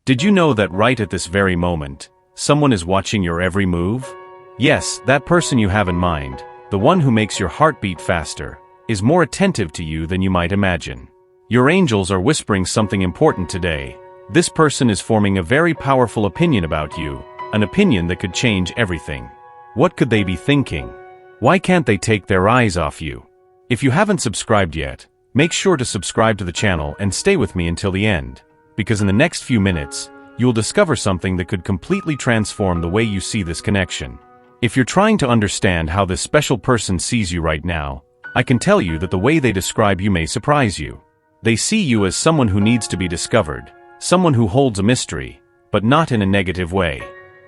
Did you know that right at this very moment, someone is watching your every move? Yes, that person you have in mind, the one who makes your heart beat faster, is more attentive to you than you might imagine. Your angels are whispering something important today. This person is forming a very powerful opinion about you, an opinion that could change everything. What could they be thinking? Why can't they take their eyes off you? If you haven't subscribed yet, make sure to subscribe to the channel and stay with me until the end, because in the next few minutes, you'll discover something that could completely transform the way you see this connection. If you're trying to understand how this special person sees you right now, I can tell you that the way they describe you may surprise you. They see you as someone who needs to be discovered, someone who holds a mystery, but not in a negative way.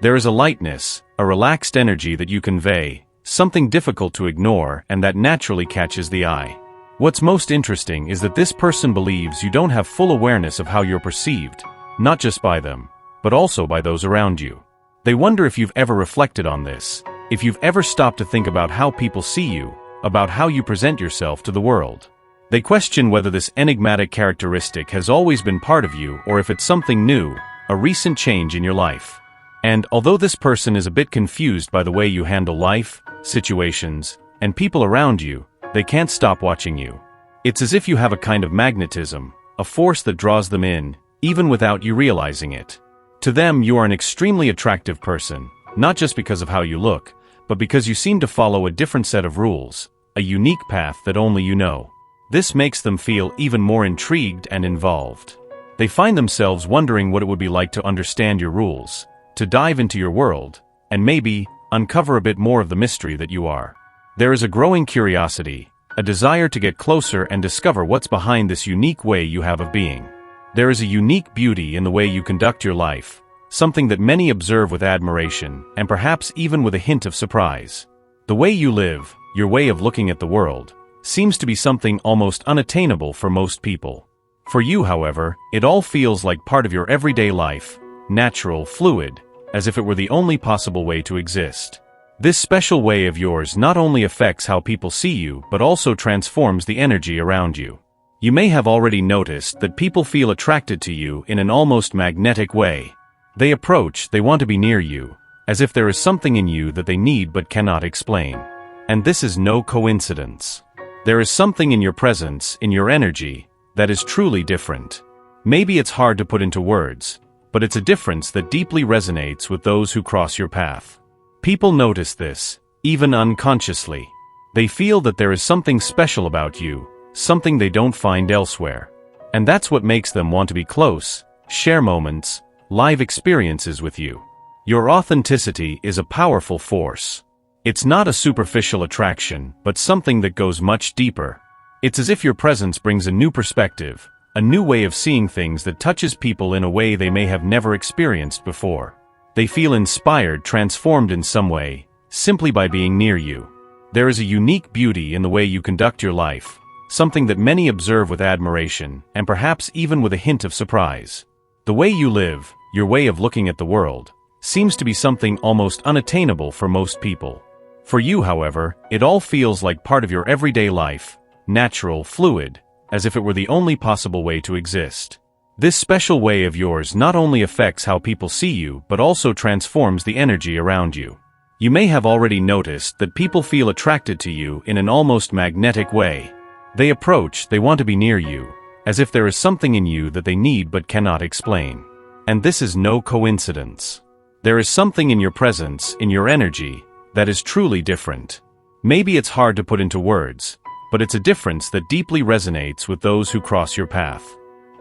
There is a lightness, a relaxed energy that you convey, something difficult to ignore and that naturally catches the eye. What's most interesting is that this person believes you don't have full awareness of how you're perceived, not just by them, but also by those around you. They wonder if you've ever reflected on this, if you've ever stopped to think about how people see you, about how you present yourself to the world. They question whether this enigmatic characteristic has always been part of you or if it's something new, a recent change in your life. And although this person is a bit confused by the way you handle life, situations, and people around you, they can't stop watching you. It's as if you have a kind of magnetism, a force that draws them in, even without you realizing it. To them, you are an extremely attractive person, not just because of how you look, but because you seem to follow a different set of rules, a unique path that only you know. This makes them feel even more intrigued and involved. They find themselves wondering what it would be like to understand your rules, to dive into your world, and maybe uncover a bit more of the mystery that you are. There is a growing curiosity, a desire to get closer and discover what's behind this unique way you have of being. There is a unique beauty in the way you conduct your life, something that many observe with admiration and perhaps even with a hint of surprise. The way you live, your way of looking at the world, seems to be something almost unattainable for most people. For you, however, it all feels like part of your everyday life, natural, fluid, as if it were the only possible way to exist. This special way of yours not only affects how people see you but also transforms the energy around you. You may have already noticed that people feel attracted to you in an almost magnetic way. They approach, they want to be near you, as if there is something in you that they need but cannot explain. And this is no coincidence. There is something in your presence, in your energy, that is truly different. Maybe it's hard to put into words, but it's a difference that deeply resonates with those who cross your path. People notice this, even unconsciously. They feel that there is something special about you, something they don't find elsewhere. And that's what makes them want to be close, share moments, live experiences with you. Your authenticity is a powerful force. It's not a superficial attraction, but something that goes much deeper. It's as if your presence brings a new perspective, a new way of seeing things that touches people in a way they may have never experienced before. They feel inspired, transformed in some way, simply by being near you. There is a unique beauty in the way you conduct your life, something that many observe with admiration and perhaps even with a hint of surprise. The way you live, your way of looking at the world, seems to be something almost unattainable for most people. For you, however, it all feels like part of your everyday life, natural, fluid, as if it were the only possible way to exist. This special way of yours not only affects how people see you but also transforms the energy around you. You may have already noticed that people feel attracted to you in an almost magnetic way. They approach, they want to be near you, as if there is something in you that they need but cannot explain. And this is no coincidence. There is something in your presence, in your energy, that is truly different. Maybe it's hard to put into words, but it's a difference that deeply resonates with those who cross your path.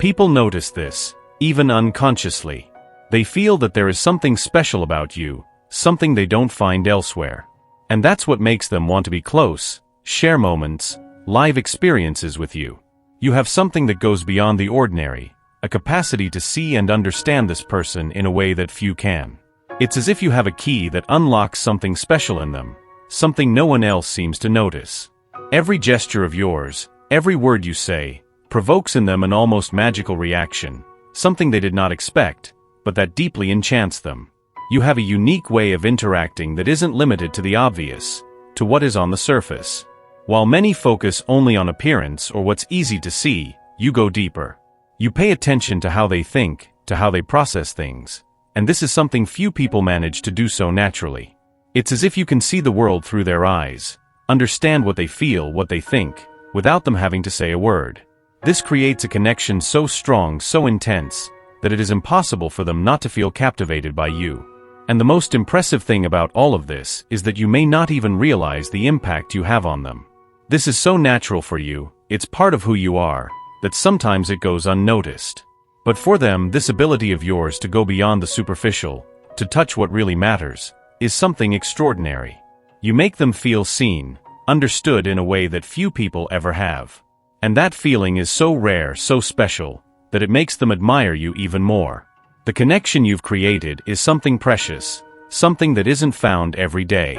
People notice this, even unconsciously. They feel that there is something special about you, something they don't find elsewhere. And that's what makes them want to be close, share moments, live experiences with you. You have something that goes beyond the ordinary, a capacity to see and understand this person in a way that few can. It's as if you have a key that unlocks something special in them, something no one else seems to notice. Every gesture of yours, every word you say, provokes in them an almost magical reaction, something they did not expect, but that deeply enchants them. You have a unique way of interacting that isn't limited to the obvious, to what is on the surface. While many focus only on appearance or what's easy to see, you go deeper. You pay attention to how they think, to how they process things, and this is something few people manage to do so naturally. It's as if you can see the world through their eyes, understand what they feel, what they think, without them having to say a word. This creates a connection so strong, so intense, that it is impossible for them not to feel captivated by you. And the most impressive thing about all of this is that you may not even realize the impact you have on them. This is so natural for you, it's part of who you are, that sometimes it goes unnoticed. But for them, this ability of yours to go beyond the superficial, to touch what really matters, is something extraordinary. You make them feel seen, understood in a way that few people ever have. And that feeling is so rare, so special, that it makes them admire you even more. The connection you've created is something precious, something that isn't found every day.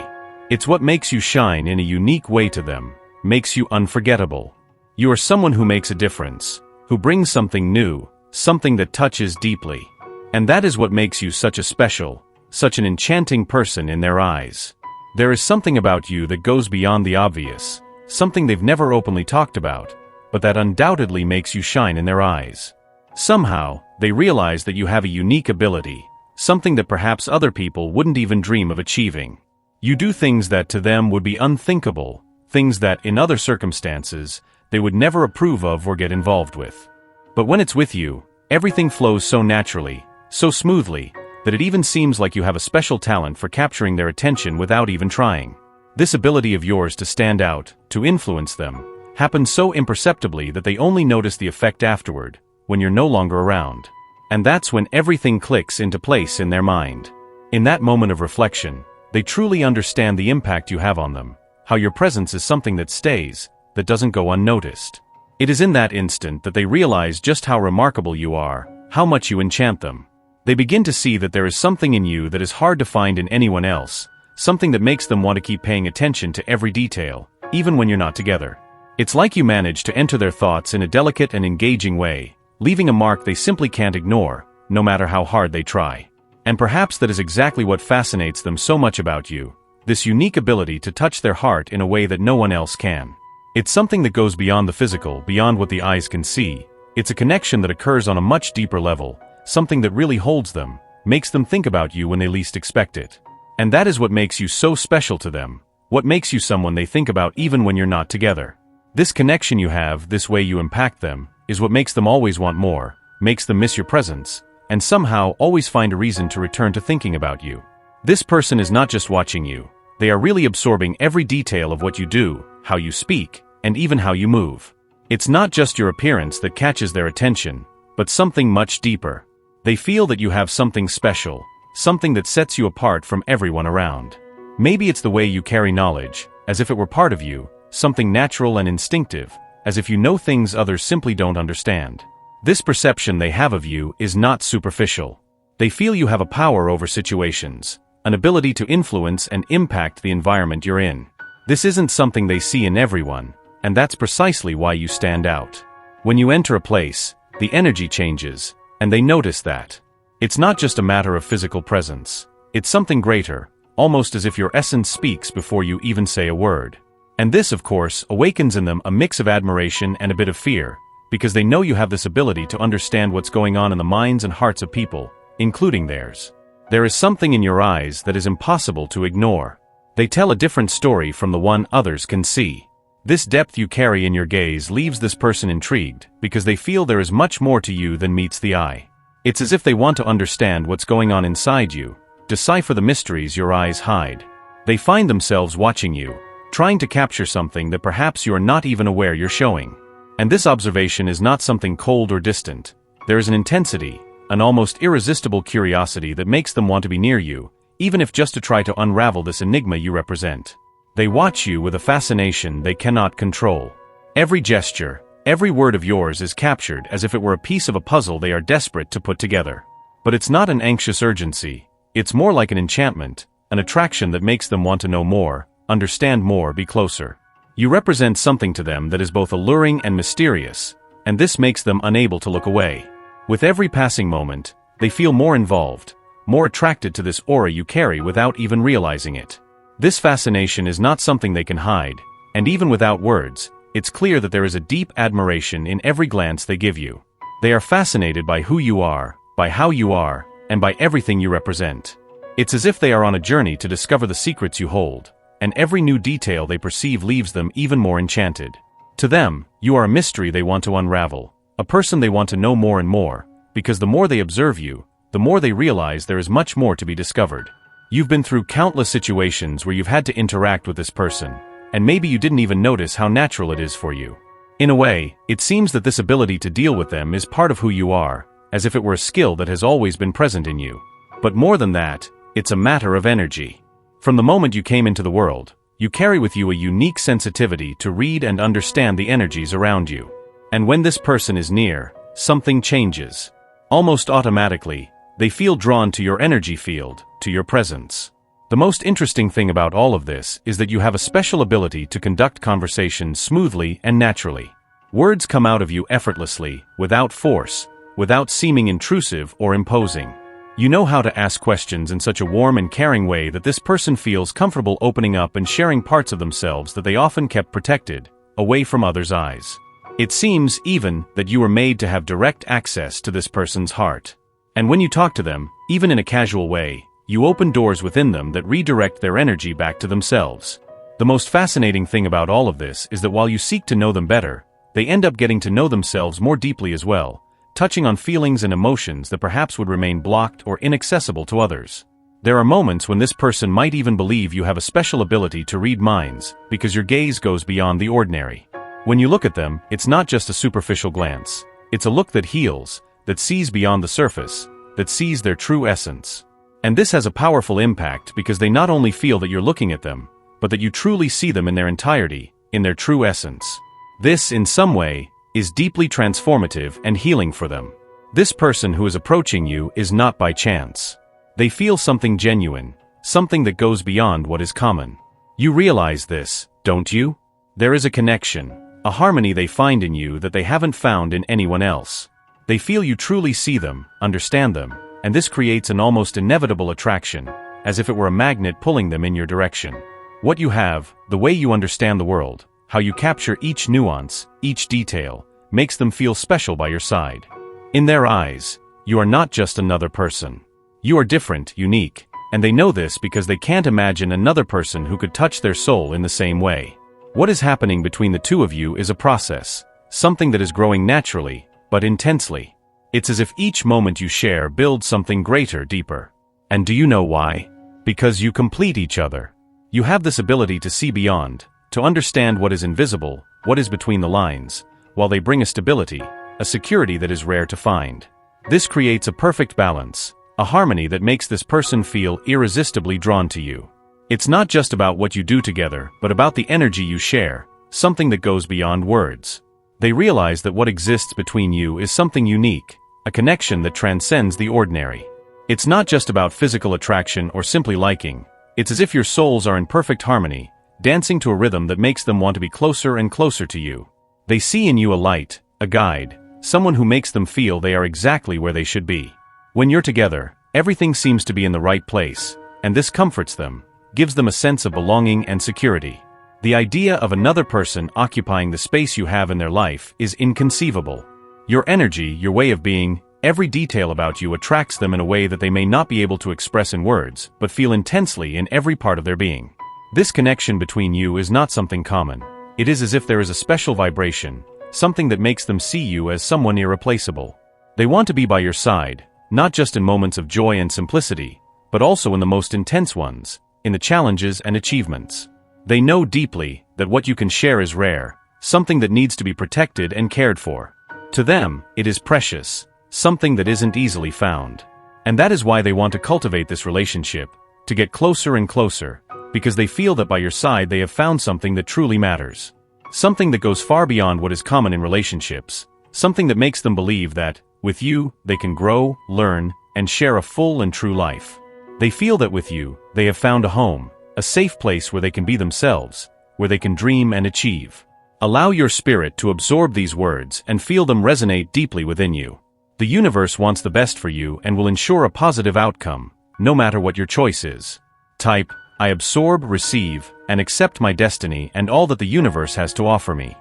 It's what makes you shine in a unique way to them, makes you unforgettable. You are someone who makes a difference, who brings something new, something that touches deeply. And that is what makes you such a special, such an enchanting person in their eyes. There is something about you that goes beyond the obvious, something they've never openly talked about, but that undoubtedly makes you shine in their eyes. Somehow, they realize that you have a unique ability, something that perhaps other people wouldn't even dream of achieving. You do things that to them would be unthinkable, things that, in other circumstances, they would never approve of or get involved with. But when it's with you, everything flows so naturally, so smoothly, that it even seems like you have a special talent for capturing their attention without even trying. This ability of yours to stand out, to influence them, happens so imperceptibly that they only notice the effect afterward, when you're no longer around. And that's when everything clicks into place in their mind. In that moment of reflection, they truly understand the impact you have on them, how your presence is something that stays, that doesn't go unnoticed. It is in that instant that they realize just how remarkable you are, how much you enchant them. They begin to see that there is something in you that is hard to find in anyone else, something that makes them want to keep paying attention to every detail, even when you're not together. It's like you manage to enter their thoughts in a delicate and engaging way, leaving a mark they simply can't ignore, no matter how hard they try. And perhaps that is exactly what fascinates them so much about you, this unique ability to touch their heart in a way that no one else can. It's something that goes beyond the physical, beyond what the eyes can see. It's a connection that occurs on a much deeper level, something that really holds them, makes them think about you when they least expect it. And that is what makes you so special to them, what makes you someone they think about even when you're not together. This connection you have, this way you impact them, is what makes them always want more, makes them miss your presence, and somehow always find a reason to return to thinking about you. This person is not just watching you, they are really absorbing every detail of what you do, how you speak, and even how you move. It's not just your appearance that catches their attention, but something much deeper. They feel that you have something special, something that sets you apart from everyone around. Maybe it's the way you carry knowledge, as if it were part of you, something natural and instinctive, as if you know things others simply don't understand. This perception they have of you is not superficial. They feel you have a power over situations, an ability to influence and impact the environment you're in. This isn't something they see in everyone, and that's precisely why you stand out. When you enter a place, the energy changes, and they notice that. It's not just a matter of physical presence. It's something greater, almost as if your essence speaks before you even say a word. And this, of course, awakens in them a mix of admiration and a bit of fear, because they know you have this ability to understand what's going on in the minds and hearts of people, including theirs. There is something in your eyes that is impossible to ignore. They tell a different story from the one others can see. This depth you carry in your gaze leaves this person intrigued, because they feel there is much more to you than meets the eye. It's as if they want to understand what's going on inside you, decipher the mysteries your eyes hide. They find themselves watching you, trying to capture something that perhaps you are not even aware you're showing. And this observation is not something cold or distant. There is an intensity, an almost irresistible curiosity that makes them want to be near you, even if just to try to unravel this enigma you represent. They watch you with a fascination they cannot control. Every gesture, every word of yours is captured as if it were a piece of a puzzle they are desperate to put together. But it's not an anxious urgency. It's more like an enchantment, an attraction that makes them want to know more, understand more, be closer. You represent something to them that is both alluring and mysterious, and this makes them unable to look away. With every passing moment, they feel more involved, more attracted to this aura you carry without even realizing it. This fascination is not something they can hide, and even without words, it's clear that there is a deep admiration in every glance they give you. They are fascinated by who you are, by how you are, and by everything you represent. It's as if they are on a journey to discover the secrets you hold, and every new detail they perceive leaves them even more enchanted. To them, you are a mystery they want to unravel, a person they want to know more and more, because the more they observe you, the more they realize there is much more to be discovered. You've been through countless situations where you've had to interact with this person, and maybe you didn't even notice how natural it is for you. In a way, it seems that this ability to deal with them is part of who you are, as if it were a skill that has always been present in you. But more than that, it's a matter of energy. From the moment you came into the world, you carry with you a unique sensitivity to read and understand the energies around you. And when this person is near, something changes. Almost automatically, they feel drawn to your energy field, to your presence. The most interesting thing about all of this is that you have a special ability to conduct conversations smoothly and naturally. Words come out of you effortlessly, without force, without seeming intrusive or imposing. You know how to ask questions in such a warm and caring way that this person feels comfortable opening up and sharing parts of themselves that they often kept protected, away from others' eyes. It seems, even, that you were made to have direct access to this person's heart. And when you talk to them, even in a casual way, you open doors within them that redirect their energy back to themselves. The most fascinating thing about all of this is that while you seek to know them better, they end up getting to know themselves more deeply as well, touching on feelings and emotions that perhaps would remain blocked or inaccessible to others. There are moments when this person might even believe you have a special ability to read minds, because your gaze goes beyond the ordinary. When you look at them, it's not just a superficial glance. It's a look that heals, that sees beyond the surface, that sees their true essence. And this has a powerful impact because they not only feel that you're looking at them, but that you truly see them in their entirety, in their true essence. This, in some way, is deeply transformative and healing for them. This person who is approaching you is not by chance. They feel something genuine, something that goes beyond what is common. You realize this, don't you? There is a connection, a harmony they find in you that they haven't found in anyone else. They feel you truly see them, understand them, and this creates an almost inevitable attraction, as if it were a magnet pulling them in your direction. What you have, the way you understand the world, how you capture each nuance, each detail, makes them feel special by your side. In their eyes, you are not just another person. You are different, unique, and they know this because they can't imagine another person who could touch their soul in the same way. What is happening between the two of you is a process, something that is growing naturally, but intensely. It's as if each moment you share builds something greater, deeper. And do you know why? Because you complete each other. You have this ability to see beyond, to understand what is invisible, what is between the lines, while they bring a stability, a security that is rare to find. This creates a perfect balance, a harmony that makes this person feel irresistibly drawn to you. It's not just about what you do together, but about the energy you share, something that goes beyond words. They realize that what exists between you is something unique, a connection that transcends the ordinary. It's not just about physical attraction or simply liking. It's as if your souls are in perfect harmony, dancing to a rhythm that makes them want to be closer and closer to you. They see in you a light, a guide, someone who makes them feel they are exactly where they should be. When you're together, everything seems to be in the right place, and this comforts them, gives them a sense of belonging and security. The idea of another person occupying the space you have in their life is inconceivable. Your energy, your way of being, every detail about you attracts them in a way that they may not be able to express in words, but feel intensely in every part of their being. This connection between you is not something common. It is as if there is a special vibration, something that makes them see you as someone irreplaceable. They want to be by your side, not just in moments of joy and simplicity, but also in the most intense ones, in the challenges and achievements. They know deeply that what you can share is rare, something that needs to be protected and cared for. To them, it is precious, something that isn't easily found. And that is why they want to cultivate this relationship, to get closer and closer, because they feel that by your side they have found something that truly matters. Something that goes far beyond what is common in relationships, something that makes them believe that, with you, they can grow, learn, and share a full and true life. They feel that with you, they have found a home, a safe place where they can be themselves, where they can dream and achieve. Allow your spirit to absorb these words and feel them resonate deeply within you. The universe wants the best for you and will ensure a positive outcome, no matter what your choice is. Type, I absorb, receive, and accept my destiny and all that the universe has to offer me.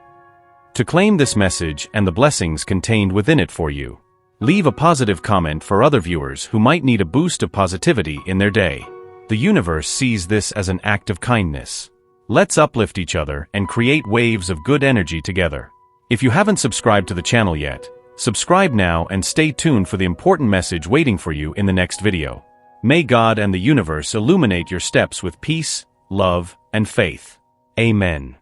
To claim this message and the blessings contained within it for you. Leave a positive comment for other viewers who might need a boost of positivity in their day. The universe sees this as an act of kindness. Let's uplift each other and create waves of good energy together. If you haven't subscribed to the channel yet, subscribe now and stay tuned for the important message waiting for you in the next video. May God and the universe illuminate your steps with peace, love, and faith. Amen.